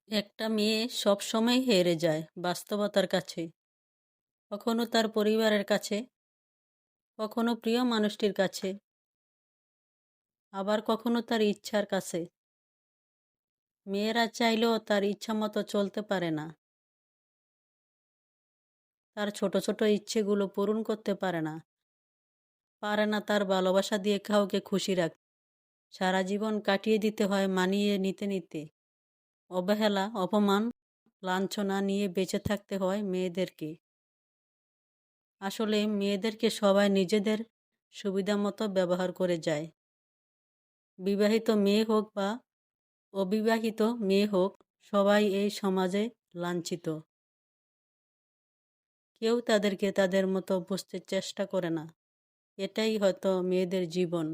একটা মেয়ে সবসময় হেরে যায় বাস্তবতার কাছে। কখনো তার পরিবারের কাছে, কখনো প্রিয় মানুষটির কাছে, আবার কখনো তার ইচ্ছার কাছে। মেয়েরা চাইলেও তার ইচ্ছা মতো চলতে পারে না। তার ছোট ছোট ইচ্ছেগুলো পূরণ করতে পারে না। পারে না তার ভালোবাসা দিয়ে কাউকে খুশি রাখতে। সারা জীবন কাটিয়ে দিতে হয় মানিয়ে নিতে নিতে। অবহেলা, অপমান, লাঞ্ছনা নিয়ে বেঁচে থাকতে হয় মেয়েদেরকে। আসলে মেয়েদেরকে সবাই নিজেদের সুবিধা মতো ব্যবহার করে যায়। বিবাহিত মেয়ে হোক বা অবিবাহিত মেয়ে হোক, সবাই এই সমাজে লাঞ্ছিত। কেউ তাদেরকে তাদের মতো বুঝতে চেষ্টা করে না। এটাই হয়তো মেয়েদের জীবন।